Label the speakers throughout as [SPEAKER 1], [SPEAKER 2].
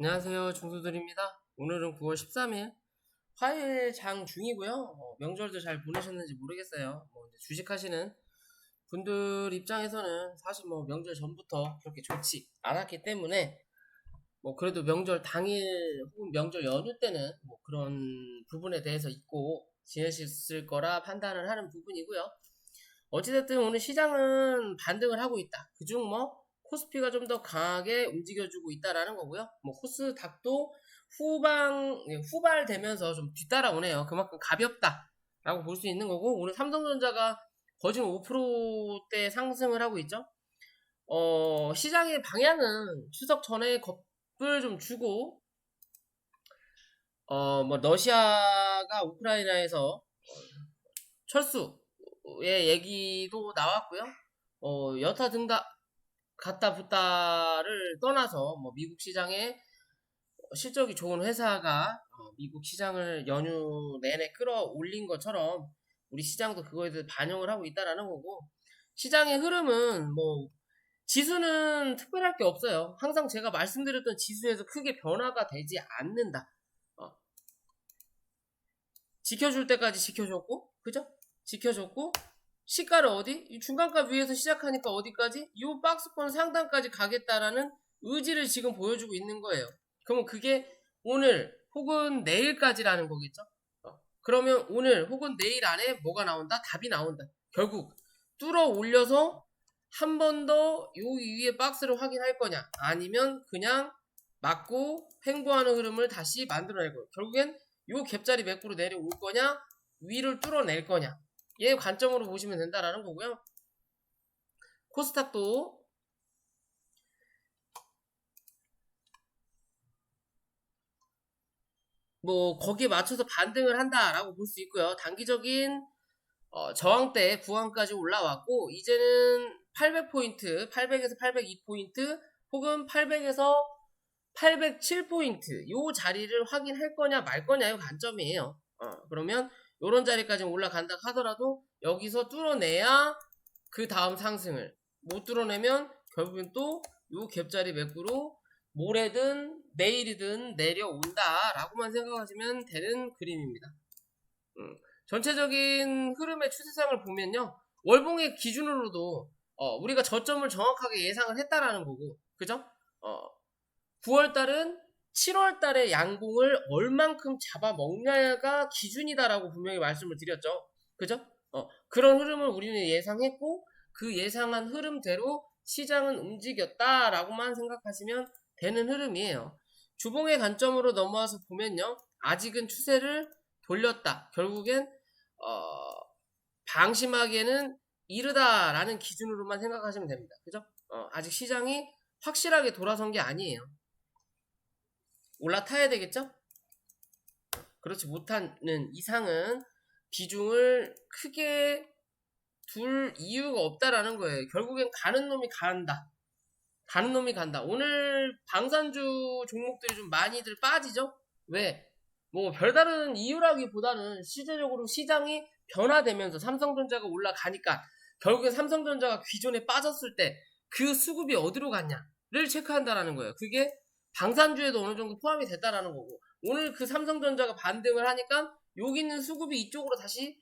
[SPEAKER 1] 안녕하세요. 중수들입니다. 오늘은 9월 13일 화요일 장 중이고요. 명절도 잘 보내셨는지 모르겠어요. 이제 주식하시는 분들 입장에서는 사실 명절 전부터 그렇게 좋지 않았기 때문에 그래도 명절 당일 혹은 명절 연휴 때는 그런 부분에 대해서 잊고 지내셨을 거라 판단을 하는 부분이고요. 어찌됐든 오늘 시장은 반등을 하고 있다. 그중 코스피가 좀 더 강하게 움직여주고 있다라는 거고요. 코스닥도 후발되면서 좀 뒤따라오네요. 그만큼 가볍다라고 볼 수 있는 거고, 오늘 삼성전자가 거진 5%대 상승을 하고 있죠. 시장의 방향은 추석 전에 겁을 좀 주고, 러시아가 우크라이나에서 철수의 얘기도 나왔고요. 여타 등다 갖다 붙다를 떠나서 미국 시장에 실적이 좋은 회사가 미국 시장을 연휴 내내 끌어올린 것처럼 우리 시장도 그거에 대해서 반영을 하고 있다라는 거고, 시장의 흐름은 지수는 특별할 게 없어요. 항상 제가 말씀드렸던 지수에서 크게 변화가 되지 않는다. 지켜줄 때까지 지켜줬고, 그죠? 지켜줬고, 시가를 이 중간값 위에서 시작하니까 어디까지? 이 박스권 상단까지 가겠다라는 의지를 지금 보여주고 있는 거예요. 그러면 그게 오늘 혹은 내일까지라는 거겠죠? 그러면 오늘 혹은 내일 안에 뭐가 나온다? 답이 나온다. 결국 뚫어 올려서 한 번 더 요 위에 박스를 확인할 거냐, 아니면 그냥 맞고 횡보하는 흐름을 다시 만들어낼 거예요. 결국엔 요 갭자리 매꾸로 내려올 거냐, 위를 뚫어낼 거냐, 얘 관점으로 보시면 된다라는 거고요. 코스닥도 거기에 맞춰서 반등을 한다라고 볼 수 있고요. 단기적인 저항대 구간까지 올라왔고, 이제는 800포인트, 800에서 802포인트 혹은 800에서 807포인트 요 자리를 확인할 거냐 말 거냐의 관점이에요. 그러면 요런 자리까지 올라간다 하더라도 여기서 뚫어내야 그 다음 상승을, 못 뚫어내면 결국엔 또 요 갭자리 매꾸로 모레든 내일이든 내려온다 라고만 생각하시면 되는 그림입니다. 전체적인 흐름의 추세상을 보면요, 월봉의 기준으로도 우리가 저점을 정확하게 예상을 했다라는 거고, 그죠? 9월달은 7월달에 양봉을 얼만큼 잡아먹냐가 기준이다라고 분명히 말씀을 드렸죠. 그죠? 그런 흐름을 우리는 예상했고, 그 예상한 흐름대로 시장은 움직였다라고만 생각하시면 되는 흐름이에요. 주봉의 관점으로 넘어와서 보면요, 아직은 추세를 돌렸다. 결국엔 방심하기에는 이르다라는 기준으로만 생각하시면 됩니다. 그죠? 아직 시장이 확실하게 돌아선 게 아니에요. 올라타야 되겠죠? 그렇지 못하는 이상은 비중을 크게 둘 이유가 없다라는 거예요. 결국엔 가는 놈이 간다. 가는 놈이 간다. 오늘 방산주 종목들이 좀 많이들 빠지죠? 왜? 별다른 이유라기보다는 실제적으로 시장이 변화되면서 삼성전자가 올라가니까 결국에 삼성전자가 기존에 빠졌을 때 그 수급이 어디로 갔냐를 체크한다라는 거예요. 그게 방산주에도 어느 정도 포함이 됐다라는 거고, 오늘 그 삼성전자가 반등을 하니까 여기 있는 수급이 이쪽으로 다시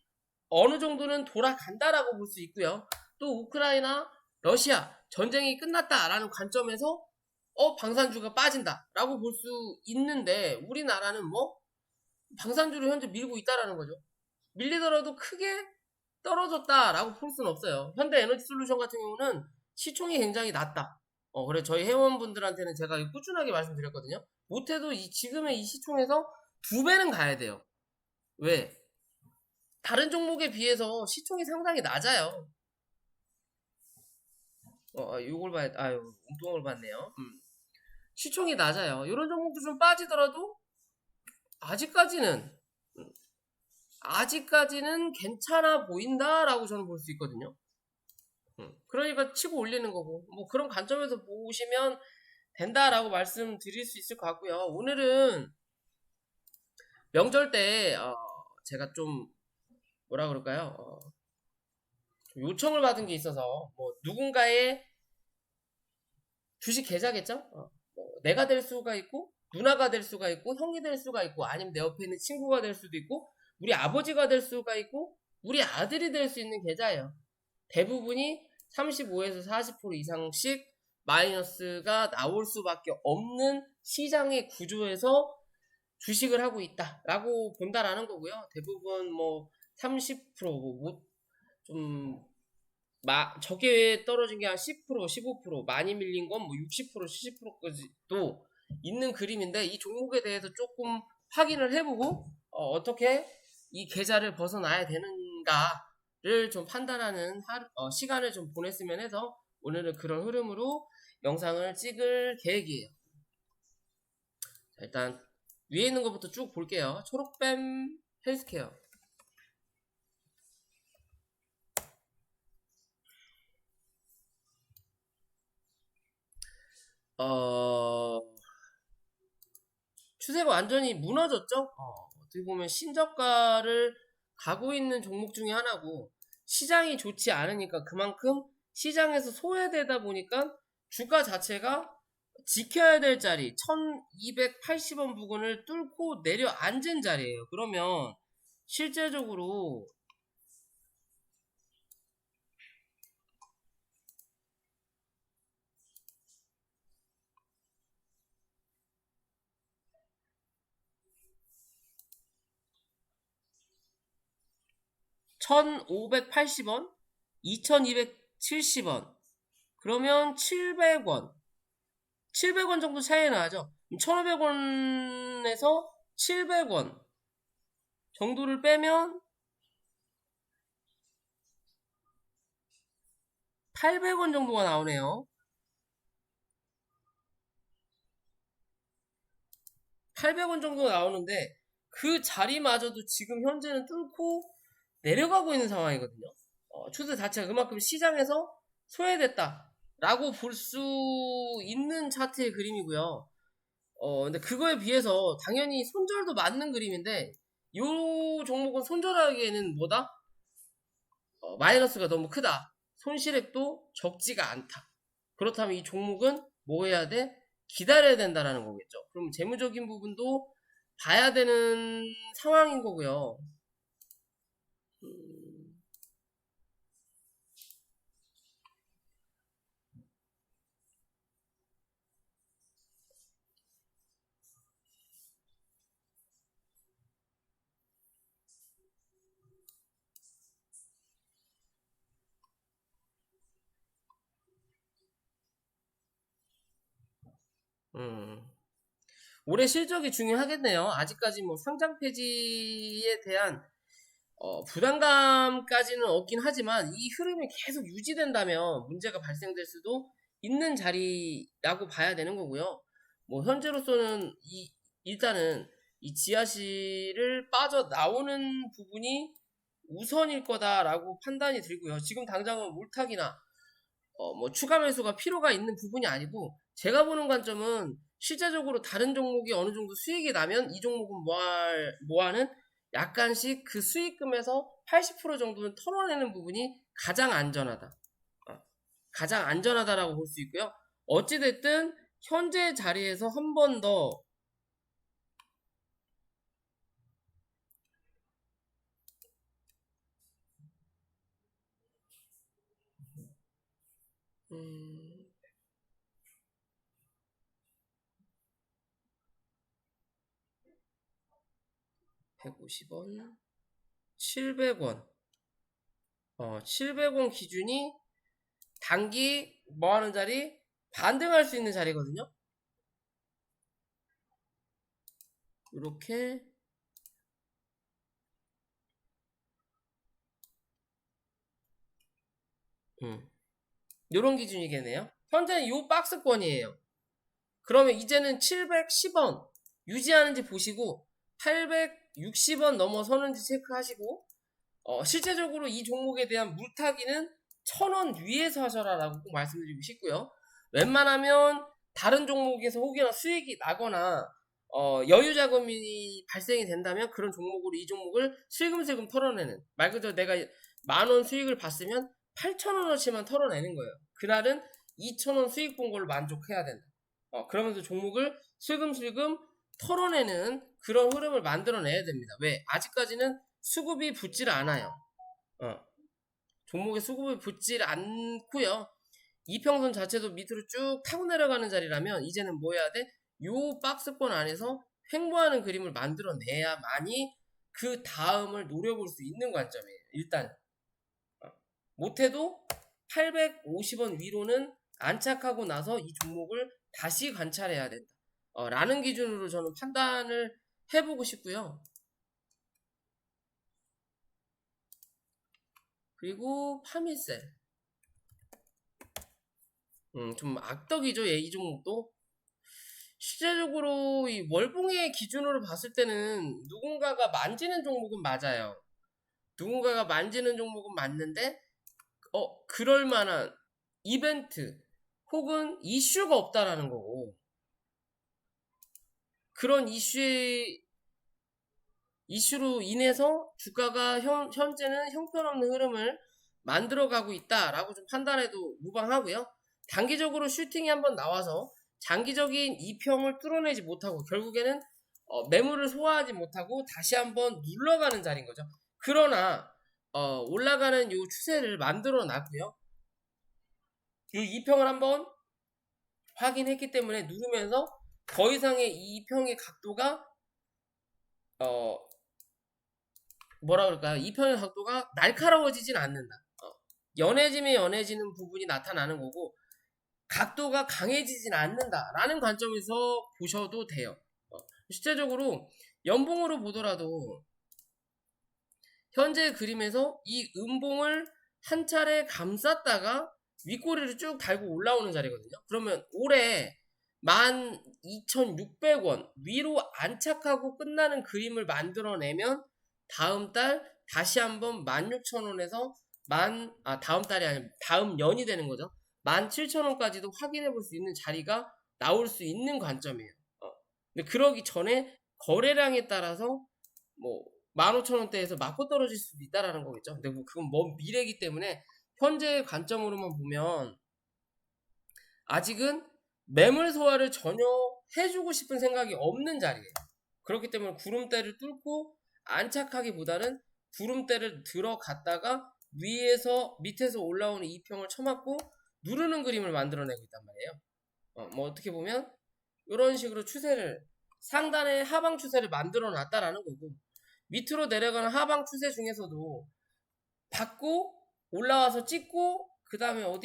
[SPEAKER 1] 어느 정도는 돌아간다라고 볼 수 있고요. 또 우크라이나, 러시아 전쟁이 끝났다라는 관점에서 방산주가 빠진다라고 볼 수 있는데, 우리나라는 방산주를 현재 밀고 있다라는 거죠. 밀리더라도 크게 떨어졌다라고 볼 수는 없어요. 현대에너지솔루션 같은 경우는 시총이 굉장히 낮다. 그래 저희 회원분들한테는 제가 꾸준하게 말씀드렸거든요. 못해도 지금의 이 시총에서 2배는 가야 돼요. 왜? 다른 종목에 비해서 시총이 상당히 낮아요. 요걸 봐야, 엉뚱한 걸 봤네요. 시총이 낮아요. 이런 종목도 좀 빠지더라도 아직까지는 괜찮아 보인다라고 저는 볼 수 있거든요. 그러니까 치고 올리는 거고, 그런 관점에서 보시면 된다라고 말씀드릴 수 있을 것 같고요. 오늘은 명절 때 제가 좀 뭐라 그럴까요? 요청을 받은 게 있어서 누군가의 주식 계좌겠죠? 내가 될 수가 있고 누나가 될 수가 있고 형이 될 수가 있고 아니면 내 옆에 있는 친구가 될 수도 있고 우리 아버지가 될 수가 있고 우리 아들이 될 수 있는 계좌예요. 대부분이 35에서 40% 이상씩 마이너스가 나올 수밖에 없는 시장의 구조에서 주식을 하고 있다라고 본다라는 거고요. 대부분 뭐 30%좀 적게 떨어진 게 한 10%, 15%, 많이 밀린 건 뭐 60%, 70%까지도 있는 그림인데 이 종목에 대해서 조금 확인을 해보고 어떻게 이 계좌를 벗어나야 되는가를 좀 판단하는 시간을 좀 보냈으면 해서 오늘은 그런 흐름으로 영상을 찍을 계획이에요. 자, 일단 위에 있는 것부터 쭉 볼게요. 초록뱀 헬스케어. 추세가 완전히 무너졌죠? 어떻게 보면 신저가를 가고 있는 종목 중에 하나고 시장이 좋지 않으니까 그만큼 시장에서 소외되다 보니까 주가 자체가 지켜야 될 자리 1280원 부근을 뚫고 내려앉은 자리예요. 그러면 실제적으로 1580원, 2270원, 그러면 700원, 700원 정도 차이 나죠. 1500원에서 700원 정도를 빼면 800원 정도가 나오네요. 800원 정도가 나오는데 그 자리마저도 지금 현재는 뚫고 내려가고 있는 상황이거든요. 추세 자체가 그만큼 시장에서 소외됐다라고 볼 수 있는 차트의 그림이고요. 근데 그거에 비해서 당연히 손절도 맞는 그림인데 이 종목은 손절하기에는 뭐다? 마이너스가 너무 크다. 손실액도 적지가 않다. 그렇다면 이 종목은 뭐 해야 돼? 기다려야 된다라는 거겠죠. 그럼 재무적인 부분도 봐야 되는 상황인 거고요. 올해 실적이 중요하겠네요. 아직까지 뭐 상장 폐지에 대한 부담감까지는 없긴 하지만 이 흐름이 계속 유지된다면 문제가 발생될 수도 있는 자리라고 봐야 되는 거고요. 뭐 현재로서는 일단은 이 지하실을 빠져나오는 부분이 우선일 거다라고 판단이 들고요. 지금 당장은 물타기나 뭐 추가 매수가 필요가 있는 부분이 아니고 제가 보는 관점은 실제적으로 다른 종목이 어느 정도 수익이 나면 이 종목은 뭐하는 약간씩 그 수익금에서 80% 정도는 털어내는 부분이 가장 안전하다. 가장 안전하다라고 볼 수 있고요. 어찌됐든 현재 자리에서 한 번 더 음, 150원, 700원, 700원 기준이 단기 뭐 하는 자리? 반등할 수 있는 자리거든요. 이렇게 요런 기준이겠네요. 현재는 요 박스권이에요. 그러면 이제는 710원 유지하는지 보시고 860원 넘어서는지 체크하시고 실제적으로 이 종목에 대한 물타기는 1000원 위에서 하셔라라고 꼭 말씀드리고 싶고요. 웬만하면 다른 종목에서 혹여나 수익이 나거나 여유 자금이 발생이 된다면 그런 종목으로 이 종목을 슬금슬금 털어내는, 말 그대로 내가 10,000원 수익을 봤으면 8,000원어치만 털어내는 거예요. 그날은 2,000원 수익 본 걸로 만족해야 된다. 그러면서 종목을 슬금슬금 털어내는 그런 흐름을 만들어내야 됩니다. 왜? 아직까지는 수급이 붙질 않아요. 종목에 수급이 붙질 않고요. 이평선 자체도 밑으로 쭉 타고 내려가는 자리라면 이제는 뭐 해야 돼? 요 박스권 안에서 횡보하는 그림을 만들어내야만이 그 다음을 노려볼 수 있는 관점이에요. 일단 못해도 850원 위로는 안착하고 나서 이 종목을 다시 관찰해야 된다. 라는 기준으로 저는 판단을 해보고 싶고요. 그리고 파밀셀. 좀 악덕이죠, 이 종목도. 실제적으로 이 월봉의 기준으로 봤을 때는 누군가가 만지는 종목은 맞아요. 누군가가 만지는 종목은 맞는데, 그럴 만한 이벤트 혹은 이슈가 없다라는 거고, 그런 이슈로 인해서 주가가 현재는 형편없는 흐름을 만들어가고 있다라고 좀 판단해도 무방하고요. 단기적으로 슈팅이 한번 나와서 장기적인 이평을 뚫어내지 못하고 결국에는 매물을 소화하지 못하고 다시 한번 눌러가는 자리인 거죠. 그러나 올라가는 이 추세를 만들어 놨고요. 이 이평을 한번 확인했기 때문에 누르면서 더 이상의 이 이평의 각도가 뭐라 그럴까요? 이평의 각도가 날카로워지진 않는다. 연해지면 연해지는 부분이 나타나는 거고 각도가 강해지진 않는다라는 관점에서 보셔도 돼요. 실제적으로 연봉으로 보더라도 현재 그림에서 이 음봉을 한 차례 감쌌다가 윗꼬리를 쭉 달고 올라오는 자리거든요. 그러면 올해 12,600원 위로 안착하고 끝나는 그림을 만들어내면 다음 달 다시 한번 16,000원에서 다음 달이 아니라 다음 연이 되는 거죠. 17,000원까지도 확인해 볼 수 있는 자리가 나올 수 있는 관점이에요. 근데 그러기 전에 거래량에 따라서 뭐 15,000원대에서 맞고 떨어질 수도 있다라는 거겠죠. 근데 뭐 그건 먼 미래이기 때문에 현재 관점으로만 보면 아직은 매물 소화를 전혀 해주고 싶은 생각이 없는 자리예요. 그렇기 때문에 구름대를 뚫고 안착하기보다는 구름대를 들어갔다가 밑에서 올라오는 이평을 쳐맞고 누르는 그림을 만들어내고 있단 말이에요. 뭐 어떻게 보면 이런 식으로 상단의 하방 추세를 만들어 놨다라는 거고 밑으로 내려가는 하방 추세 중에서도 받고 올라와서 찍고 그 다음에 요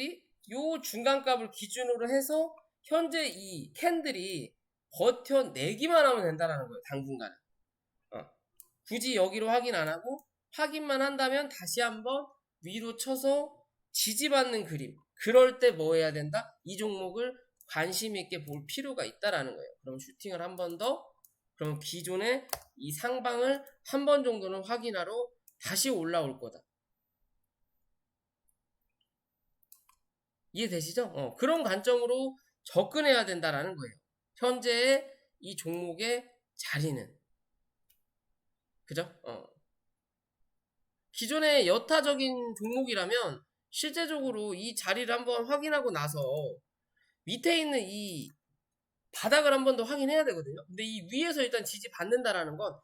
[SPEAKER 1] 중간값을 기준으로 해서 현재 이 캔들이 버텨내기만 하면 된다는 거예요. 당분간은. 굳이 여기로 확인 안 하고 확인만 한다면 다시 한번 위로 쳐서 지지받는 그림. 그럴 때 뭐 해야 된다? 이 종목을 관심 있게 볼 필요가 있다라는 거예요. 그럼 슈팅을 한 번 더, 그럼 기존의 이 상방을 한 번 정도는 확인하러 다시 올라올 거다. 이해되시죠? 그런 관점으로 접근해야 된다라는 거예요. 현재의 이 종목의 자리는. 그죠? 기존의 여타적인 종목이라면 실제적으로 이 자리를 한번 확인하고 나서 밑에 있는 이 바닥을 한 번 더 확인해야 되거든요. 근데 이 위에서 일단 지지받는다라는 건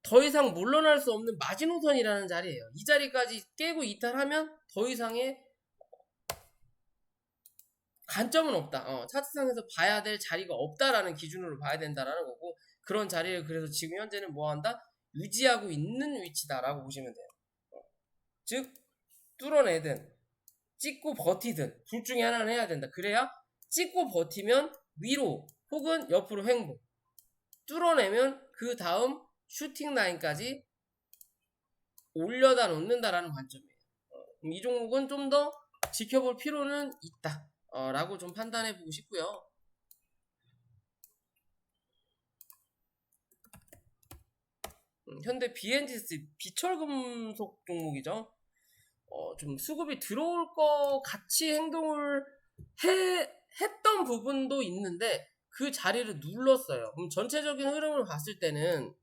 [SPEAKER 1] 더 이상 물러날 수 없는 마지노선이라는 자리예요. 이 자리까지 깨고 이탈하면 더 이상의 관점은 없다. 차트상에서 봐야 될 자리가 없다라는 기준으로 봐야 된다라는 거고 그런 자리를 그래서 지금 현재는 뭐한다? 유지하고 있는 위치다라고 보시면 돼요. 즉 뚫어내든 찍고 버티든 둘 중에 하나는 해야 된다. 그래야 찍고 버티면 위로 혹은 옆으로 횡보 뚫어내면 그 다음 슈팅 라인까지 올려다 놓는다라는 관점이에요. 이 종목은 좀 더 지켜볼 필요는 있다. 라고 좀 판단해 보고 싶고요. 현대 BNGC 비철금속 종목이죠. 좀 수급이 들어올 것 같이 행동을 했던 부분도 있는데 그 자리를 눌렀어요. 그럼 전체적인 흐름을 봤을 때는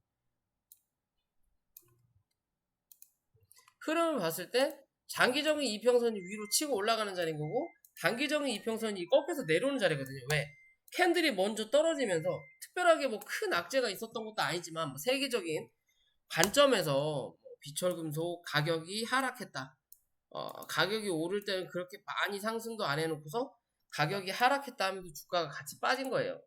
[SPEAKER 1] 장기적인 이평선이 위로 치고 올라가는 자리인 거고 단기적인 이평선이 꺾여서 내려오는 자리거든요. 왜? 캔들이 먼저 떨어지면서 특별하게 뭐 큰 악재가 있었던 것도 아니지만 뭐 세계적인 관점에서 뭐 비철금속 가격이 하락했다. 가격이 오를 때는 그렇게 많이 상승도 안 해놓고서 가격이 하락했다 하면서 주가가 같이 빠진 거예요.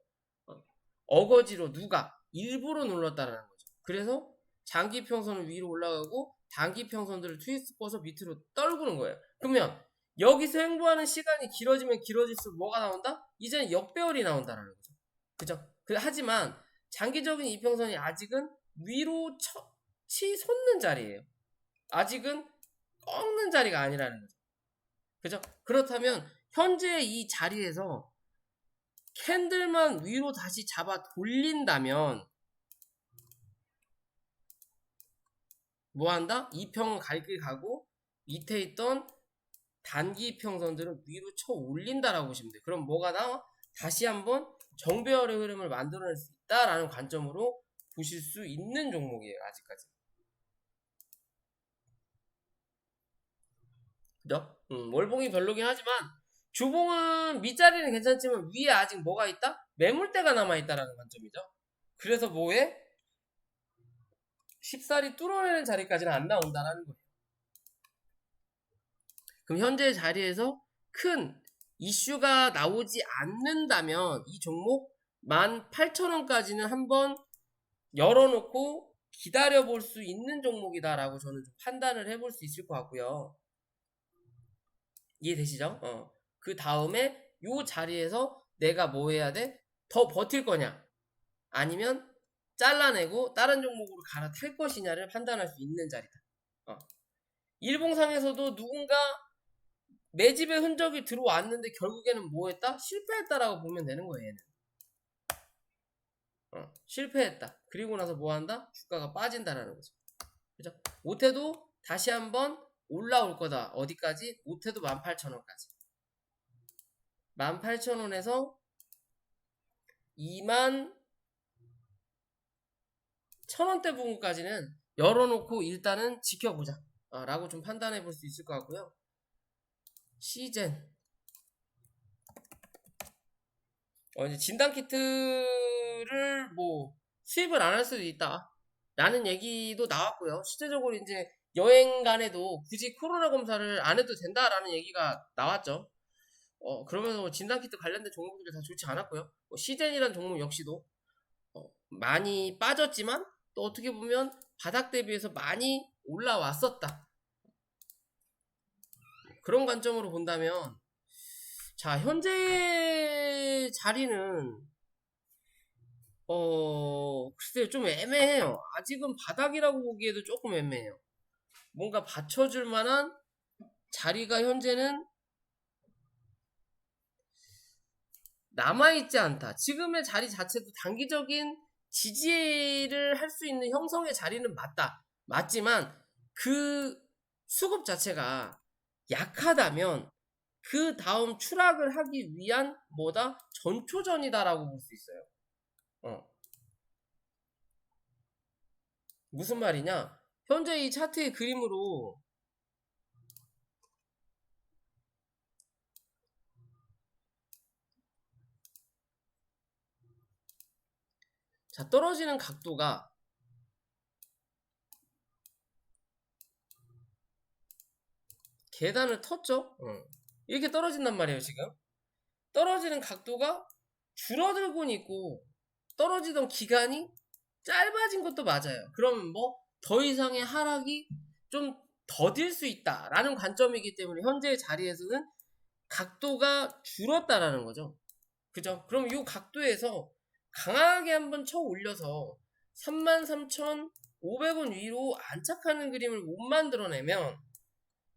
[SPEAKER 1] 어거지로 누가 일부러 눌렀다라는 거죠. 그래서 장기 평선을 위로 올라가고 단기 평선들을 트위스트 꺼서 밑으로 떨구는 거예요. 그러면 여기서 횡보하는 시간이 길어지면 길어질수록 뭐가 나온다? 이제는 역배열이 나온다라는 거죠. 그죠? 하지만 장기적인 이평선이 아직은 위로 치솟는 자리예요. 아직은 꺾는 자리가 아니라는 거죠. 그죠? 그렇다면 현재 이 자리에서 캔들만 위로 다시 잡아 돌린다면 뭐 한다? 이평은 갈 길 가고 밑에 있던 단기 이평선들은 위로 쳐 올린다라고 보시면 돼요. 그럼 뭐가 나와? 다시 한번 정배열의 흐름을 만들어낼 수 있다라는 관점으로 보실 수 있는 종목이에요. 아직까지. 그죠? 월봉이 별로긴 하지만 주봉은 밑자리는 괜찮지만 위에 아직 뭐가 있다? 매물대가 남아있다라는 관점이죠. 그래서 뭐해? 쉽사리 뚫어내는 자리까지는 안 나온다라는 거예요. 그럼 현재 자리에서 큰 이슈가 나오지 않는다면 이 종목 18,000원까지는 한번 열어놓고 기다려볼 수 있는 종목이다라고 저는 좀 판단을 해볼 수 있을 것 같고요. 이해되시죠? 그 다음에 요 자리에서 내가 뭐 해야 돼? 더 버틸 거냐? 아니면 잘라내고 다른 종목으로 갈아탈 것이냐를 판단할 수 있는 자리다. 일봉상에서도 누군가 매집의 흔적이 들어왔는데 결국에는 뭐 했다? 실패했다라고 보면 되는 거예요, 얘는. 실패했다. 그리고 나서 뭐 한다? 주가가 빠진다라는 거죠. 그죠? 못해도 다시 한번 올라올 거다. 어디까지? 못해도 18,000원까지. 18,000원에서 21,000원대 부분까지는 열어놓고 일단은 지켜보자. 라고 좀 판단해 볼 수 있을 것 같고요. 시젠. 이제 진단키트를 뭐 수입을 안 할 수도 있다. 라는 얘기도 나왔고요. 실제적으로 이제 여행 간에도 굳이 코로나 검사를 안 해도 된다라는 얘기가 나왔죠. 그러면서 진단키트 관련된 종목들이 다 좋지 않았고요. 시젠이라는 종목 역시도 많이 빠졌지만 또 어떻게 보면 바닥 대비해서 많이 올라왔었다. 그런 관점으로 본다면 자, 현재 자리는 글쎄요, 좀 애매해요. 아직은 바닥이라고 보기에도 조금 애매해요. 뭔가 받쳐줄 만한 자리가 현재는 남아있지 않다. 지금의 자리 자체도 단기적인 지지를 할 수 있는 형성의 자리는 맞다. 맞지만 그 수급 자체가 약하다면 그 다음 추락을 하기 위한 뭐다? 전초전이다라고 볼 수 있어요. 무슨 말이냐? 현재 이 차트의 그림으로 자, 떨어지는 각도가 계단을 텄죠? 이렇게 떨어진단 말이에요, 지금. 떨어지는 각도가 줄어들고는 있고 떨어지던 기간이 짧아진 것도 맞아요. 그러면 뭐 더 이상의 하락이 좀 더딜 수 있다라는 관점이기 때문에 현재의 자리에서는 각도가 줄었다라는 거죠. 그죠? 그럼 이 각도에서 강하게 한번 쳐 올려서 33,500원 위로 안착하는 그림을 못 만들어내면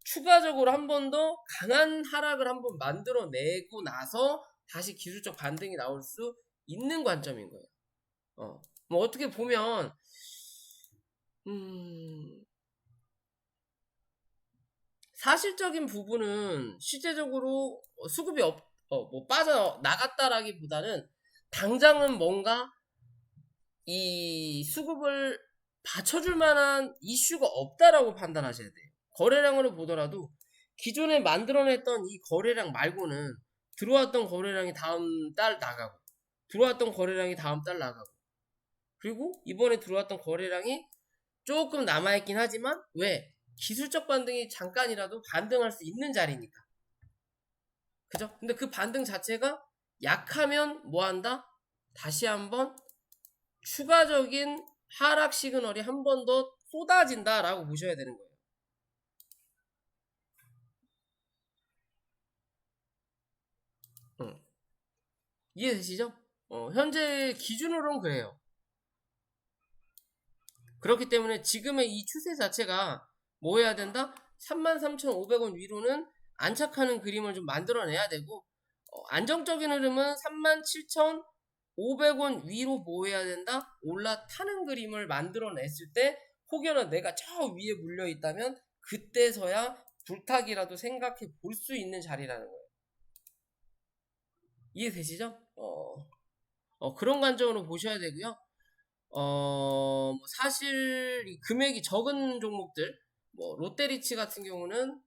[SPEAKER 1] 추가적으로 한 번 더 강한 하락을 한번 만들어내고 나서 다시 기술적 반등이 나올 수 있는 관점인 거예요. 뭐 어떻게 보면 사실적인 부분은 실제적으로 수급이 뭐 빠져 나갔다라기보다는 당장은 뭔가 이 수급을 받쳐줄 만한 이슈가 없다라고 판단하셔야 돼요. 거래량으로 보더라도 기존에 만들어냈던 이 거래량 말고는 들어왔던 거래량이 다음 달 나가고, 들어왔던 거래량이 다음 달 나가고, 그리고 이번에 들어왔던 거래량이 조금 남아있긴 하지만 왜? 기술적 반등이 잠깐이라도 반등할 수 있는 자리니까. 그죠? 근데 그 반등 자체가 약하면 뭐 한다? 다시 한번 추가적인 하락 시그널이 한 번 더 쏟아진다라고 보셔야 되는 거예요. 이해되시죠? 현재 기준으로는 그래요. 그렇기 때문에 지금의 이 추세 자체가 뭐 해야 된다? 33,500원 위로는 안착하는 그림을 좀 만들어내야 되고, 안정적인 흐름은 37,500원 위로 뭐 해야 된다? 올라타는 그림을 만들어냈을 때 혹여나 내가 저 위에 물려 있다면 그때서야 불타기라도 생각해 볼 수 있는 자리라는 거예요. 이해되시죠? 그런 관점으로 보셔야 되고요. 사실 이 금액이 적은 종목들, 뭐 롯데리츠 같은 경우는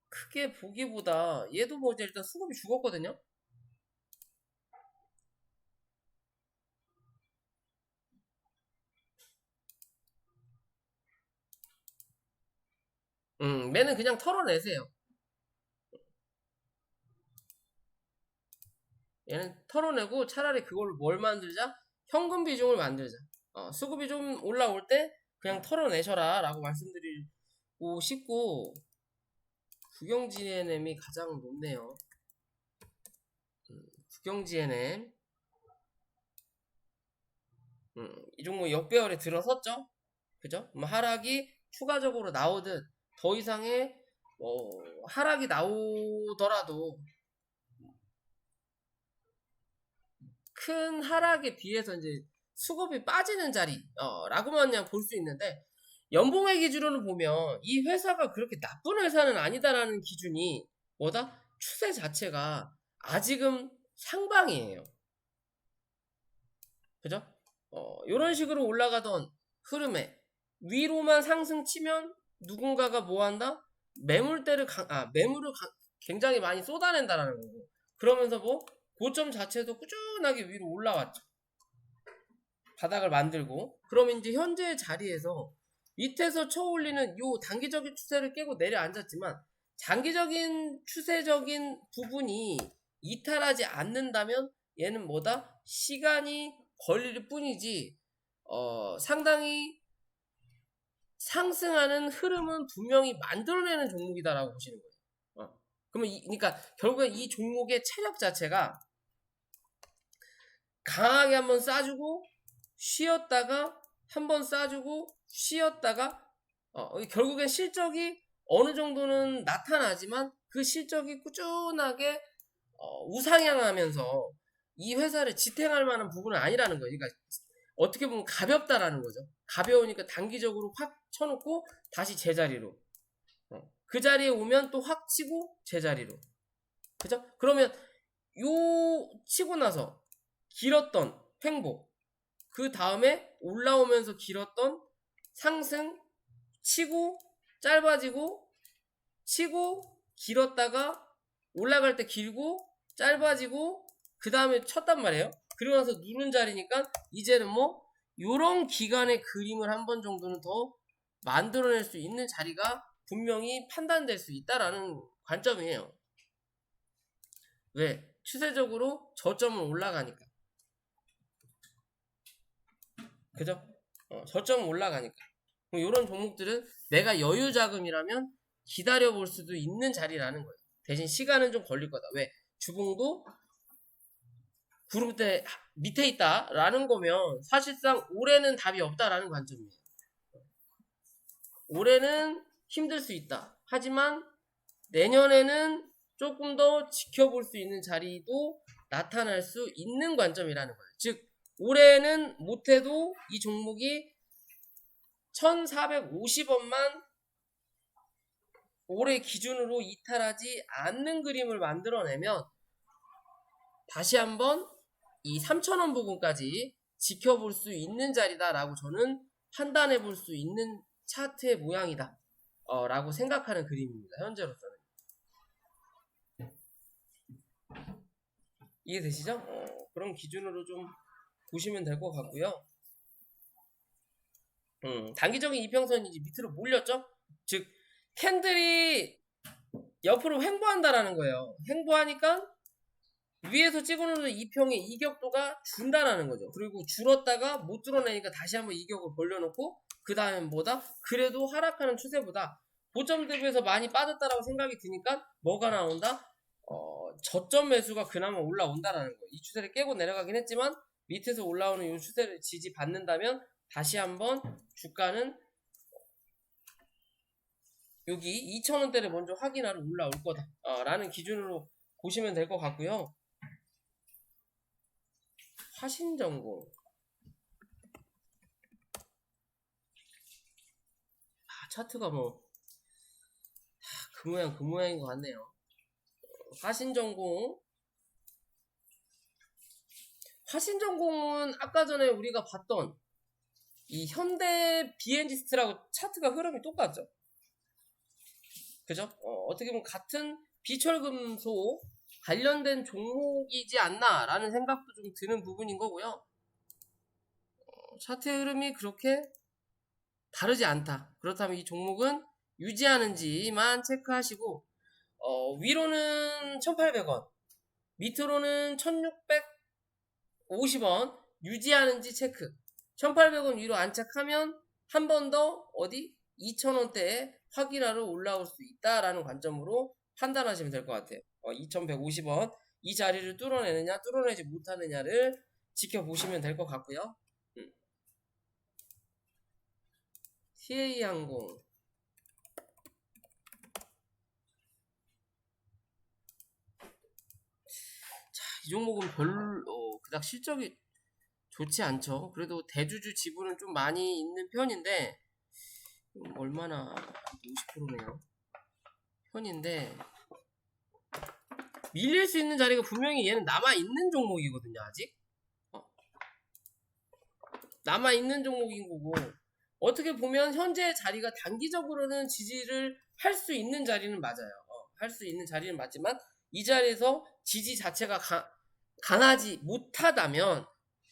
[SPEAKER 1] 크게 보기보다 얘도 뭐 이제 일단 수급이 죽었거든요. 매는 그냥 털어내세요. 얘는 털어내고 차라리 그걸로 뭘 만들자? 현금 비중을 만들자. 수급이 좀 올라올 때 그냥 털어내셔라 라고 말씀드리고 싶고, 국영 GNM이 가장 높네요. 국영 GNM 이 종목 역배열에 들어섰죠. 그죠? 뭐 하락이 추가적으로 나오듯 더 이상의 하락이 나오더라도 큰 하락에 비해서 이제 수급이 빠지는 자리라고만 그냥 볼 수 있는데, 연봉의 기준으로 보면 이 회사가 그렇게 나쁜 회사는 아니다라는 기준이 뭐다? 추세 자체가 아직은 상방이에요. 그죠? 이런 식으로 올라가던 흐름에 위로만 상승 치면 누군가가 뭐 한다? 매물을 굉장히 많이 쏟아낸다라는 거고, 그러면서 뭐 고점 자체도 꾸준하게 위로 올라왔죠. 바닥을 만들고, 그러면 이제 현재 자리에서 밑에서 쳐올리는 요 단기적인 추세를 깨고 내려앉았지만 장기적인 추세적인 부분이 이탈하지 않는다면 얘는 뭐다? 시간이 걸릴 뿐이지 상당히 상승하는 흐름은 분명히 만들어내는 종목이다라고 보시는 거예요. 그러면 그러니까 결국에 이 종목의 체력 자체가 강하게 한번 싸주고 쉬었다가 한번 싸주고 쉬었다가 결국엔 실적이 어느 정도는 나타나지만 그 실적이 꾸준하게 우상향하면서 이 회사를 지탱할 만한 부분은 아니라는 거예요. 그러니까 어떻게 보면 가볍다라는 거죠. 가벼우니까 단기적으로 확 쳐놓고 다시 제자리로. 그 자리에 오면 또 확 치고 제자리로. 그죠? 그러면 요 치고 나서 길었던 횡보, 그 다음에 올라오면서 길었던 상승, 치고 짧아지고 치고 길었다가 올라갈 때 길고 짧아지고 그 다음에 쳤단 말이에요. 그러고 나서 누른 자리니까 이제는 뭐 요런 기간의 그림을 한 번 정도는 더 만들어낼 수 있는 자리가 분명히 판단될 수 있다라는 관점이에요. 왜? 추세적으로 저점은 올라가니까. 그죠? 저점은 올라가니까. 이런 종목들은 내가 여유 자금이라면 기다려볼 수도 있는 자리라는 거예요. 대신 시간은 좀 걸릴 거다. 왜? 주봉도 그룹 때 밑에 있다라는 거면 사실상 올해는 답이 없다라는 관점이에요. 올해는 힘들 수 있다. 하지만 내년에는 조금 더 지켜볼 수 있는 자리도 나타날 수 있는 관점이라는 거예요. 즉 올해는 못해도 이 종목이 1450원만 올해 기준으로 이탈하지 않는 그림을 만들어내면 다시 한번 이 3,000원 부분까지 지켜볼 수 있는 자리다라고 저는 판단해 볼 수 있는 차트의 모양이다. 라고 생각하는 그림입니다. 현재로서는. 이해되시죠? 그런 기준으로 좀 보시면 될 것 같고요. 단기적인 이평선이 이제 밑으로 몰렸죠? 즉 캔들이 옆으로 횡보한다라는 거예요. 횡보하니까 위에서 찍어놓은 이평의 이격도가 준다라는 거죠. 그리고 줄었다가 못 줄어내니까 다시 한번 이격을 벌려놓고 그 다음에 뭐다? 그래도 하락하는 추세보다 고점 대비해서 많이 빠졌다라고 생각이 드니까 뭐가 나온다? 저점 매수가 그나마 올라온다라는 거예요. 이 추세를 깨고 내려가긴 했지만 밑에서 올라오는 이 추세를 지지받는다면 다시 한번 주가는 여기 2,000원대를 먼저 확인하러 올라올 거다 라는 기준으로 보시면 될 것 같고요. 화신전공 차트가 뭐 그 모양 그 모양인 것 같네요. 화신전공은 아까 전에 우리가 봤던 이 현대 비엔지스트라고 차트가 흐름이 똑같죠. 그죠? 어떻게 보면 같은 비철금속 관련된 종목이지 않나 라는 생각도 좀 드는 부분인 거고요. 차트의 흐름이 그렇게 다르지 않다. 그렇다면 이 종목은 유지하는지만 체크하시고 위로는 1,800원 밑으로는 1,650원 유지하는지 체크. 1,800원 위로 안착하면 한 번 더 어디 2,000원대에 확인하러 올라올 수 있다라는 관점으로 판단하시면 될 것 같아요. 2,150원 이 자리를 뚫어내느냐 뚫어내지 못하느냐를 지켜보시면 될 것 같고요. TA항공 이 종목은 그닥 실적이 좋지 않죠. 그래도 대주주 지분은 좀 많이 있는 편인데 얼마나 50%네요. 편인데 밀릴 수 있는 자리가 분명히 얘는 남아있는 종목이거든요. 아직 남아있는 종목인 거고 어떻게 보면 현재 자리가 단기적으로는 지지를 할 수 있는 자리는 맞아요. 할 수 있는 자리는 맞지만 이 자리에서 지지 자체가 강하지 못하다면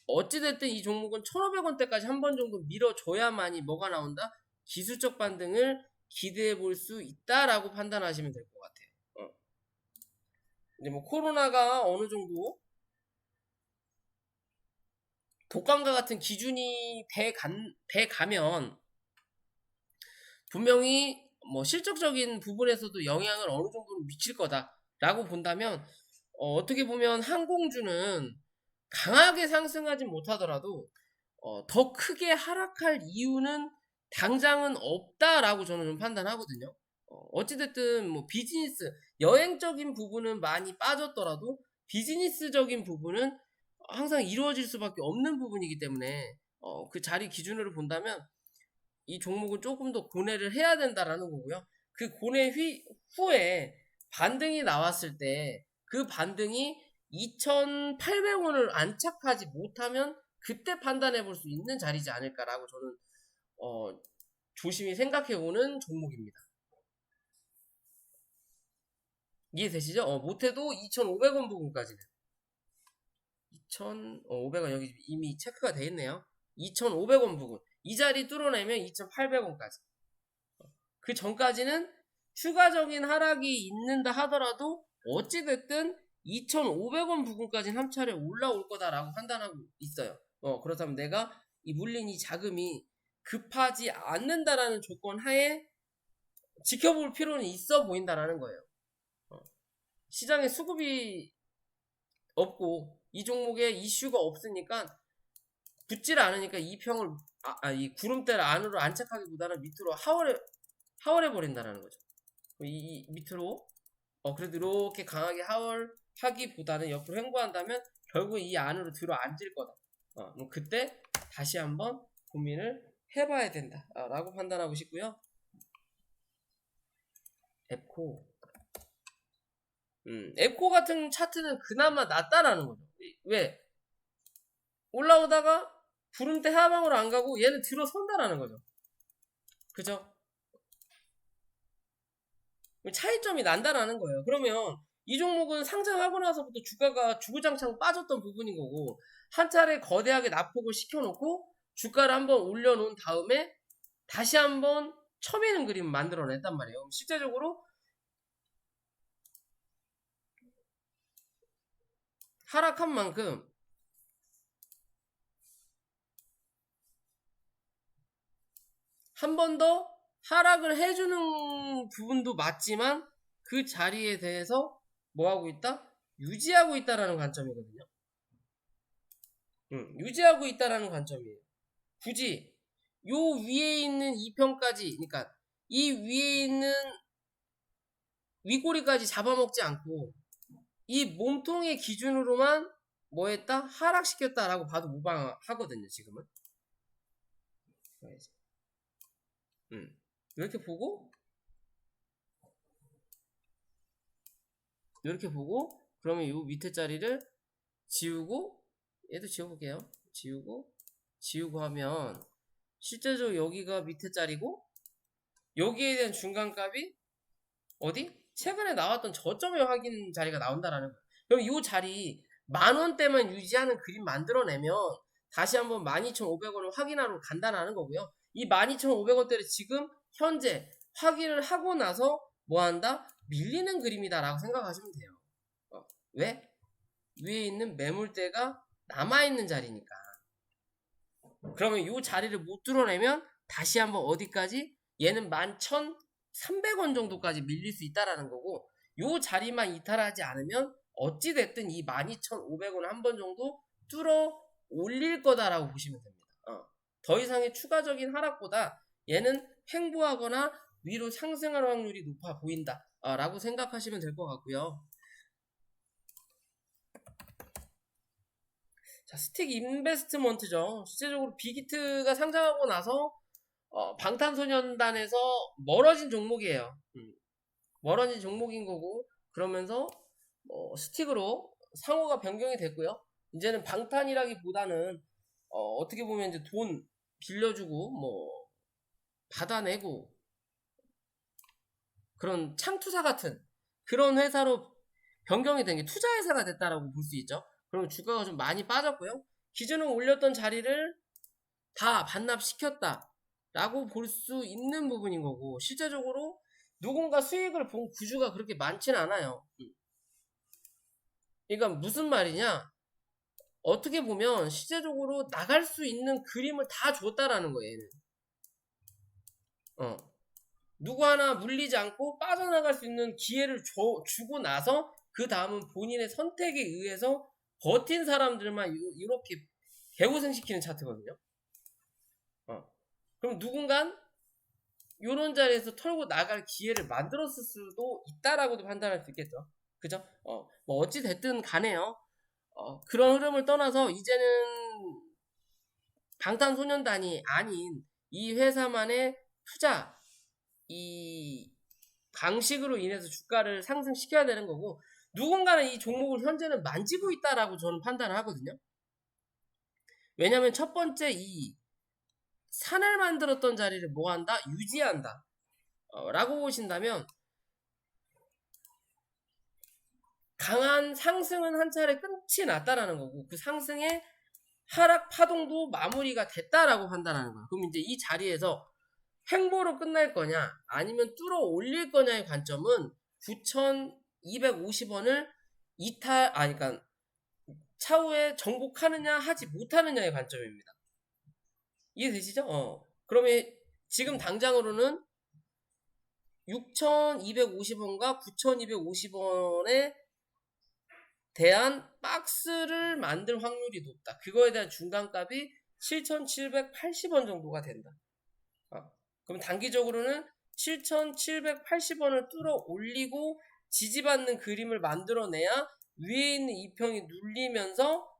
[SPEAKER 1] 어찌됐든 이 종목은 1,500원대까지 한 번 정도 밀어줘야만이 뭐가 나온다? 기술적 반등을 기대해 볼 수 있다라고 판단하시면 될 것 같아요. 이제 뭐 코로나가 어느 정도 독감과 같은 기준이 돼가면 분명히 뭐 실적적인 부분에서도 영향을 어느 정도는 미칠 거다라고 본다면 어떻게 보면 항공주는 강하게 상승하진 못하더라도 더 크게 하락할 이유는 당장은 없다라고 저는 좀 판단하거든요. 어찌됐든 뭐 비즈니스 여행적인 부분은 많이 빠졌더라도 비즈니스적인 부분은 항상 이루어질 수밖에 없는 부분이기 때문에 그 자리 기준으로 본다면 이 종목은 조금 더 고뇌를 해야 된다라는 거고요. 그 고뇌 후에 반등이 나왔을 때 그 반등이 2,800원을 안착하지 못하면 그때 판단해 볼 수 있는 자리지 않을까라고 저는 조심히 생각해 오는 종목입니다. 이해되시죠? 못해도 2,500원 부분까지는 2,500원 여기 이미 체크가 되어 있네요. 2,500원 부분 이 자리 뚫어내면 2,800원까지 그 전까지는 추가적인 하락이 있는다 하더라도 어찌됐든 2,500원 부근까지는 한 차례 올라올 거다라고 판단하고 있어요. 그렇다면 내가 이 물린 이 자금이 급하지 않는다라는 조건 하에 지켜볼 필요는 있어 보인다라는 거예요. 시장에 수급이 없고 이 종목에 이슈가 없으니까 붙질 않으니까 이 평을 이 구름대를 안으로 안착하기보다는 밑으로 하월해 버린다라는 거죠. 이 밑으로 그래도 이렇게 강하게 하월하기보다는 옆으로 횡보한다면 결국 이 안으로 들어 앉을 거다. 그때 다시 한번 고민을 해봐야 된다 라고 판단하고 싶고요. 앱코 같은 차트는 그나마 낫다라는 거죠. 왜? 올라오다가 구름대 하방으로 안 가고 얘는 들어선다라는 거죠. 그죠? 차이점이 난다라는 거예요. 그러면 이 종목은 상장하고 나서부터 주가가 주구장창 빠졌던 부분인 거고, 한 차례 거대하게 낙폭을 시켜놓고 주가를 한번 올려놓은 다음에 다시 한번 쳐미는 그림을 만들어냈단 말이에요. 실제적으로 하락한 만큼 한 번 더 하락을 해주는 부분도 맞지만 그 자리에 대해서 뭐하고 있다? 유지하고 있다라는 관점이거든요. 유지하고 있다라는 관점이에요. 굳이 요 위에 있는 2평까지, 그러니까 이 위에 있는 윗꼬리까지 잡아먹지 않고 이 몸통의 기준으로만 뭐 했다? 하락시켰다라고 봐도 무방하거든요, 지금은. 이렇게 보고, 이렇게 보고, 그러면 요 밑에 자리를 지우고, 얘도 지워볼게요. 지우고 하면, 실제적으로 여기가 밑에 자리고, 여기에 대한 중간값이 어디? 최근에 나왔던 저점의 확인 자리가 나온다라는 거예요. 그럼 이 자리 10,000원대만 유지하는 그림 만들어내면 다시 한번 12,500원을 확인하러 간다라는 거고요. 이 12,500원대를 지금 현재 확인을 하고 나서 뭐 한다? 밀리는 그림이다라고 생각하시면 돼요. 왜? 위에 있는 매물대가 남아있는 자리니까. 그러면 이 자리를 못 뚫어내면 다시 한번 어디까지? 얘는 11,300원 정도까지 밀릴 수 있다라는 거고, 이 자리만 이탈하지 않으면 어찌됐든 이 12,500원 한 번 정도 뚫어 올릴 거다라고 보시면 됩니다. 더 이상의 추가적인 하락보다 얘는 횡보하거나 위로 상승할 확률이 높아 보인다 라고 생각하시면 될 것 같고요. 자, 스틱 인베스트먼트죠. 실제적으로 빅히트가 상장하고 나서 방탄소년단에서 멀어진 종목이에요. 멀어진 종목인 거고, 그러면서 스틱으로 상호가 변경이 됐고요. 이제는 방탄이라기보다는 어떻게 보면 이제 돈 빌려주고 뭐 받아내고 그런 창투사 같은 그런 회사로 변경이 된 게 투자회사가 됐다라고 볼 수 있죠. 그러면 주가가 좀 많이 빠졌고요. 기존에 올렸던 자리를 다 반납시켰다라고 볼 수 있는 부분인 거고, 실제적으로 누군가 수익을 본 구주가 그렇게 많지는 않아요. 그러니까 무슨 말이냐? 어떻게 보면 실제적으로 나갈 수 있는 그림을 다 줬다라는 거예요. 얘는. 누구 하나 물리지 않고 빠져나갈 수 있는 기회를 주고 나서 그 다음은 본인의 선택에 의해서 버틴 사람들만 이렇게 개고생시키는 차트거든요. 그럼 누군간 이런 자리에서 털고 나갈 기회를 만들었을 수도 있다라고도 판단할 수 있겠죠. 그죠? 뭐 어찌 됐든 가네요. 그런 흐름을 떠나서 이제는 방탄소년단이 아닌 이 회사만의 투자 이 방식으로 인해서 주가를 상승시켜야 되는 거고, 누군가는 이 종목을 현재는 만지고 있다라고 저는 판단을 하거든요. 왜냐면 첫 번째 이 산을 만들었던 자리를 뭐 한다? 유지한다 라고 보신다면 강한 상승은 한 차례 끝이 났다라는 거고, 그 상승의 하락 파동도 마무리가 됐다라고 판단하는 거예요. 그럼 이제 이 자리에서 횡보로 끝날 거냐 아니면 뚫어 올릴 거냐의 관점은 9,250원을 그러니까 차후에 정복하느냐 하지 못하느냐의 관점입니다. 이해되시죠? 그러면 지금 당장으로는 6,250원과 9,250원에 대한 박스를 만들 확률이 높다. 그거에 대한 중간값이 7,780원 정도가 된다. 그럼 단기적으로는 7,780원을 뚫어 올리고 지지받는 그림을 만들어내야 위에 있는 이평이 눌리면서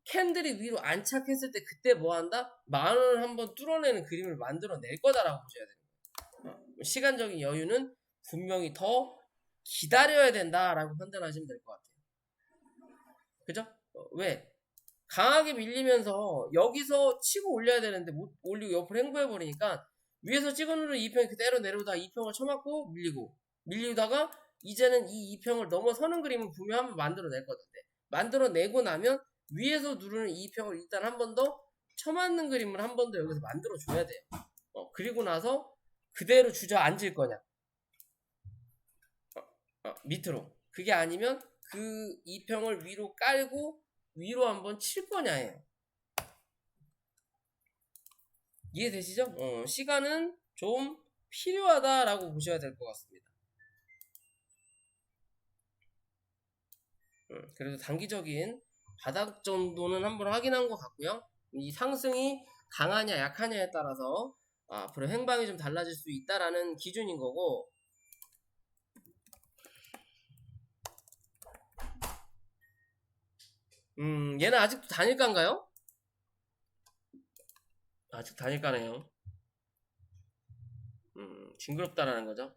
[SPEAKER 1] 캔들이 위로 안착했을 때 그때 뭐한다? 10,000원을 한번 뚫어내는 그림을 만들어낼 거다라고 보셔야 됩니다. 시간적인 여유는 분명히 더 기다려야 된다라고 판단하시면 될 것 같아요. 그죠? 왜? 강하게 밀리면서 여기서 치고 올려야 되는데 못 올리고 옆으로 횡보해버리니까 위에서 찍어놓은 2평이 그대로 내려오다 2평을 쳐맞고 밀리고 밀리다가 이제는 이 이평을 넘어서는 그림을 분명 한번 만들어낼 거던데. 만들어내고 나면 위에서 누르는 이 이평을 일단 한 번 더 쳐맞는 그림을 한 번 더 여기서 만들어줘야 돼요. 그리고 나서 그대로 주저앉을 거냐. 밑으로. 그게 아니면 그 이평을 위로 깔고 위로 한번 칠 거냐예요. 이해되시죠? 시간은 좀 필요하다라고 보셔야 될 것 같습니다. 그래서 단기적인 바닥 정도는 한번 확인한 것 같고요. 이 상승이 강하냐 약하냐에 따라서 앞으로 행방이 좀 달라질 수 있다라는 기준인 거고, 얘는 아직도 단일가인가요? 아직 단일가네요. 징그럽다라는 거죠.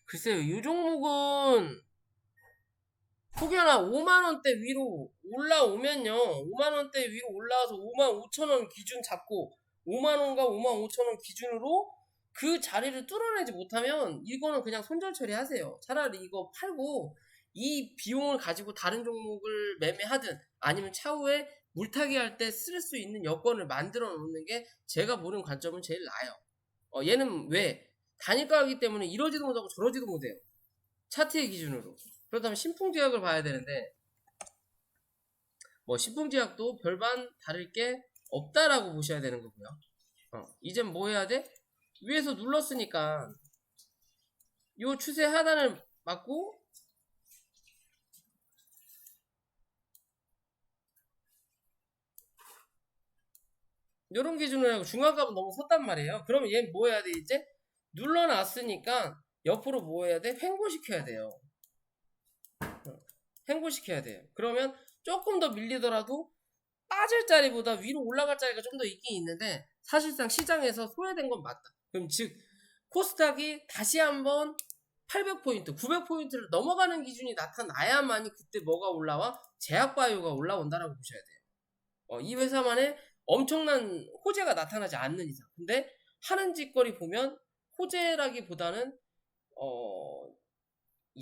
[SPEAKER 1] 글쎄요, 이 종목은 혹여나 5만원대 위로 올라오면요, 5만원대 위로 올라와서 5만 5천원 기준 잡고 5만원과 5만 5천원 기준으로 그 자리를 뚫어내지 못하면 이거는 그냥 손절 처리하세요. 차라리 이거 팔고 이 비용을 가지고 다른 종목을 매매하든 아니면 차후에 물타기 할 때 쓸 수 있는 여건을 만들어 놓는 게 제가 보는 관점은 제일 나아요. 얘는 왜? 단일가이기 때문에 이러지도 못하고 저러지도 못해요. 차트의 기준으로. 그렇다면 신풍제약을 봐야 되는데, 뭐 신풍제약도 별반 다를 게 없다라고 보셔야 되는 거고요. 이젠 뭐 해야 돼? 위에서 눌렀으니까 이 추세 하단을 맞고 이런 기준으로 하고 중간값은 너무 섰단 말이에요. 그러면 얘는 뭐 해야 돼? 이제 눌러놨으니까 옆으로 뭐 해야 돼? 횡보시켜야 돼요. 횡보시켜야 돼요. 그러면 조금 더 밀리더라도 빠질 자리보다 위로 올라갈 자리가 좀 더 있긴 있는데 사실상 시장에서 소외된 건 맞다. 그럼 즉 코스닥이 다시 한번 800포인트, 900포인트를 넘어가는 기준이 나타나야만이 그때 뭐가 올라와? 제약바이오가 올라온다라고 보셔야 돼요. 이 회사만의 엄청난 호재가 나타나지 않는 이상. 근데 하는 짓거리 보면 호재라기보다는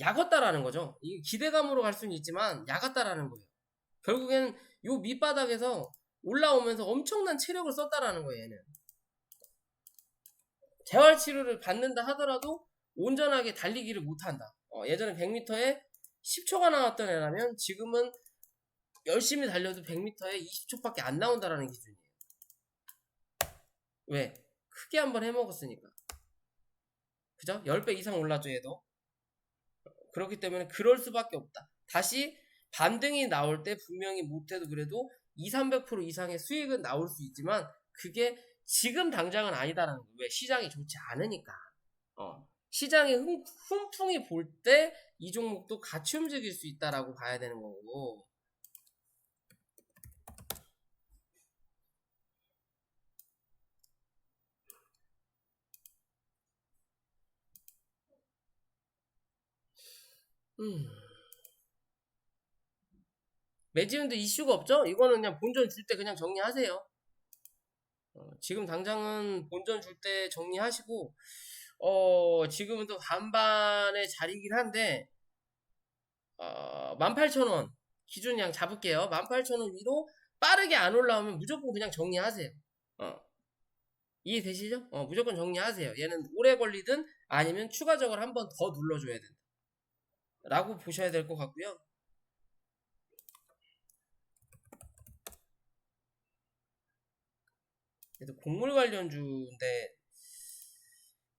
[SPEAKER 1] 약었다라는 거죠. 이게 기대감으로 갈 수는 있지만 약었다라는 거예요. 결국엔 요 밑바닥에서 올라오면서 엄청난 체력을 썼다라는 거예요. 얘는 재활치료를 받는다 하더라도 온전하게 달리기를 못한다. 예전에 100m에 10초가 나왔던 애라면 지금은 열심히 달려도 100m에 20초밖에 안 나온다라는 기준이에요. 왜? 크게 한번 해먹었으니까. 그죠? 10배 이상 올라줘 얘도. 그렇기 때문에 그럴 수밖에 없다. 다시 반등이 나올 때 분명히 못해도 그래도 200~300% 이상의 수익은 나올 수 있지만 그게 지금 당장은 아니다라는 거예요. 왜? 시장이 좋지 않으니까. 시장이 훈풍이 불 때 이 종목도 같이 움직일 수 있다라고 봐야 되는 거고. 매지는데 이슈가 없죠? 이거는 그냥 본전 줄 때 그냥 정리하세요. 지금 당장은 본전 줄 때 정리하시고, 지금은 또 반반의 자리긴 한데, 18,000원 기준량 잡을게요. 18,000원 위로 빠르게 안 올라오면 무조건 그냥 정리하세요. 이해되시죠? 무조건 정리하세요. 얘는 오래 걸리든 아니면 추가적으로 한 번 더 눌러줘야 된다. 라고 보셔야 될 것 같고요. 그래도 곡물 관련주인데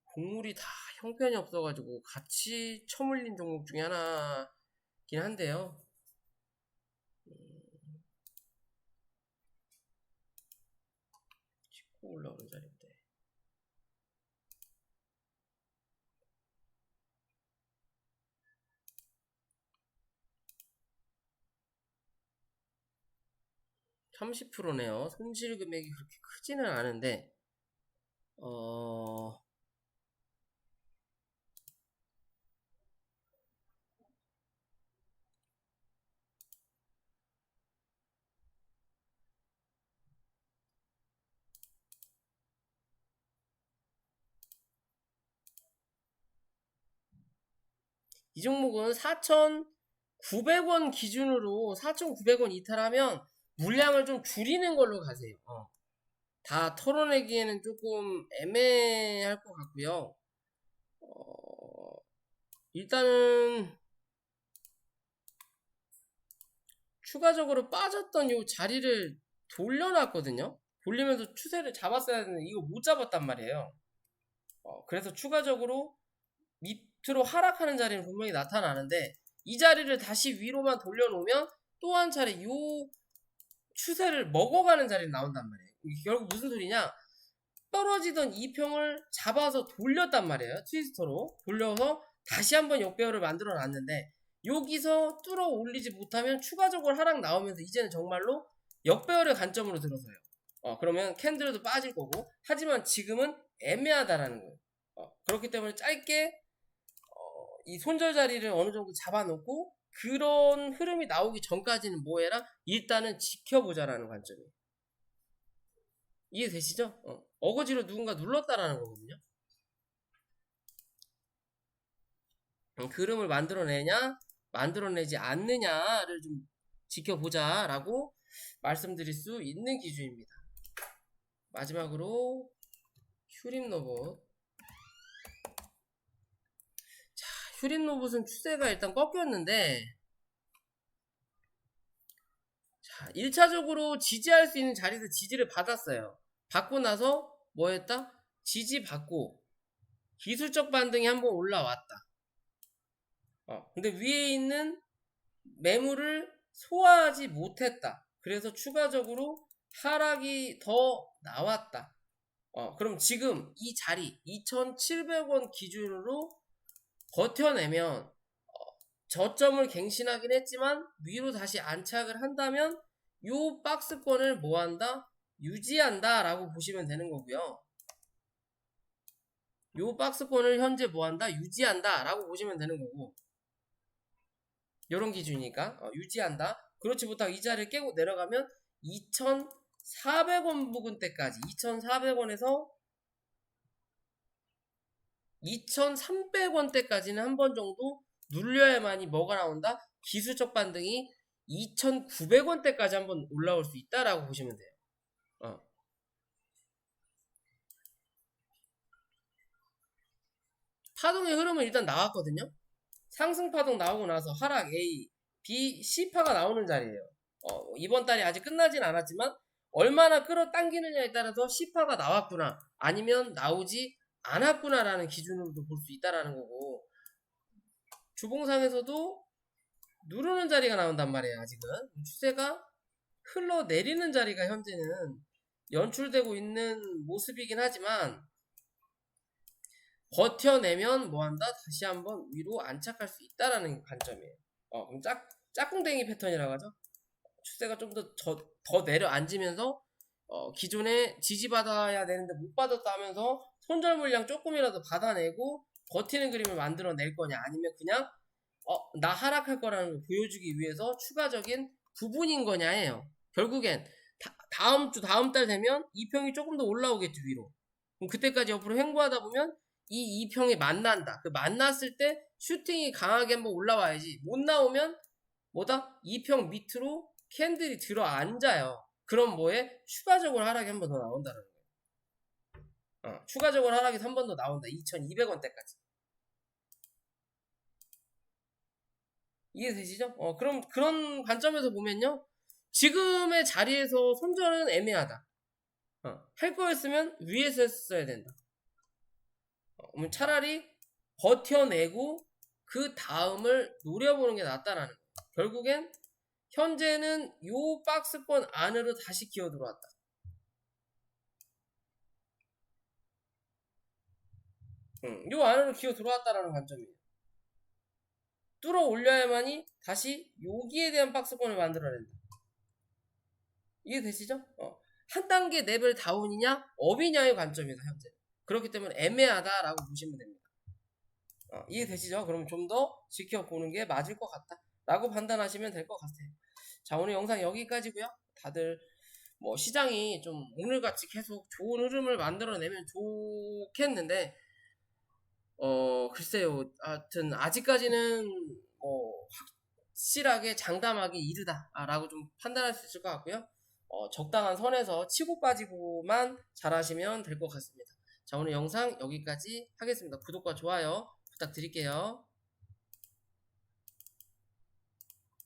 [SPEAKER 1] 곡물이 다 형편이 없어가지고 같이 처물린 종목 중에 하나긴 한데요. 짚고 올라오는 자리인데. 30%네요. 손실 금액이 그렇게 크지는 않은데, 이 종목은 4,900원 기준으로 4,900원 이탈하면 물량을 좀 줄이는 걸로 가세요. 다 털어내기에는 조금 애매할 것 같고요. 일단은 추가적으로 빠졌던 이 자리를 돌려놨거든요. 돌리면서 추세를 잡았어야 되는데 이거 못 잡았단 말이에요. 그래서 추가적으로 밑으로 하락하는 자리는 분명히 나타나는데 이 자리를 다시 위로만 돌려놓으면 또 한 차례 이 추세를 먹어가는 자리는 나온단 말이에요. 이게 결국 무슨 소리냐? 떨어지던 2평을 잡아서 돌렸단 말이에요. 트위스터로 돌려서 다시 한번 역배열을 만들어 놨는데 여기서 뚫어 올리지 못하면 추가적으로 하락 나오면서 이제는 정말로 역배열의 관점으로 들어서요. 그러면 캔들도 빠질 거고, 하지만 지금은 애매하다라는 거예요. 그렇기 때문에 짧게 이 손절 자리를 어느 정도 잡아놓고 그런 흐름이 나오기 전까지는 뭐 해라? 일단은 지켜보자라는 관점이에요. 이해되시죠? 어거지로 누군가 눌렀다라는 거거든요. 그 흐름을 만들어내냐, 만들어내지 않느냐를 좀 지켜보자라고 말씀드릴 수 있는 기준입니다. 마지막으로 휴림로봇. 자, 휴림로봇은 추세가 일단 꺾였는데, 자, 1차적으로 지지할 수 있는 자리에서 지지를 받았어요. 받고 나서 뭐 했다? 지지 받고 기술적 반등이 한번 올라왔다. 근데 위에 있는 매물을 소화하지 못했다. 그래서 추가적으로 하락이 더 나왔다. 그럼 지금 이 자리 2,700원 기준으로 버텨내면 저점을 갱신하긴 했지만 위로 다시 안착을 한다면 요 박스권을 뭐한다? 유지한다 라고 보시면 되는 거고요. 요 박스권을 현재 뭐한다? 유지한다 라고 보시면 되는 거고, 요런 기준이니까 유지한다. 그렇지 못하고 이 자리를 깨고 내려가면 2,400원 부근대까지 2,400원에서 2,300원대까지는 한 번 정도 눌려야만이 뭐가 나온다? 기술적 반등이 2,900원대까지 한번 올라올 수 있다라고 보시면 돼요. 파동의 흐름은 일단 나왔거든요. 상승 파동 나오고 나서 하락 A, B, C파가 나오는 자리예요. 이번 달이 아직 끝나진 않았지만 얼마나 끌어당기느냐에 따라서 C파가 나왔구나 아니면 나오지 않았구나라는 기준으로도 볼 수 있다라는 거고, 주봉상에서도 누르는 자리가 나온단 말이에요. 아직은 추세가 흘러내리는 자리가 현재는 연출되고 있는 모습이긴 하지만 버텨내면 뭐한다? 다시 한번 위로 안착할 수 있다라는 관점이에요. 그럼 짝꿍댕이 패턴이라고 하죠. 추세가 좀 더 내려앉으면서 기존에 지지받아야 되는데 못 받았다 하면서 손절 물량 조금이라도 받아내고 버티는 그림을 만들어낼 거냐, 아니면 그냥 나 하락할 거라는 걸 보여주기 위해서 추가적인 부분인 거냐예요. 결국엔 다음 주 다음 달 되면 2평이 조금 더 올라오겠죠, 위로. 그럼 그때까지 옆으로 횡보하다 보면 이 2평이 만난다. 그 만났을 때 슈팅이 강하게 한번 올라와야지. 못 나오면 뭐다? 2평 밑으로 캔들이 들어 앉아요. 그럼 뭐에? 추가적으로 하락이 한 번 더 나온다는 거예요. 추가적으로 하락이 한 번 더 나온다. 2,200원대까지. 이해되시죠? 그럼 그런 관점에서 보면요, 지금의 자리에서 손절은 애매하다. 할 거였으면 위에서 했어야 된다. 그러면 차라리 버텨내고 그 다음을 노려보는 게 낫다라는 거예요. 결국엔 현재는 요 박스권 안으로 다시 기어 들어왔다. 요 안으로 기어 들어왔다라는 관점이에요. 뚫어 올려야만이 다시 여기에 대한 박스권을 만들어낸다. 이해되시죠? 한 단계 레벨 다운이냐 업이냐의 관점이다 현재. 그렇기 때문에 애매하다라고 보시면 됩니다. 이해되시죠? 그럼 좀 더 지켜보는 게 맞을 것 같다 라고 판단하시면 될 것 같아요. 자, 오늘 영상 여기까지고요. 다들 뭐 시장이 좀 오늘같이 계속 좋은 흐름을 만들어내면 좋겠는데 글쎄요. 하여튼 아직까지는 확실하게 장담하기 이르다라고 좀 판단할 수 있을 것 같고요. 적당한 선에서 치고 빠지고만 잘하시면 될 것 같습니다. 자, 오늘 영상 여기까지 하겠습니다. 구독과 좋아요 부탁드릴게요.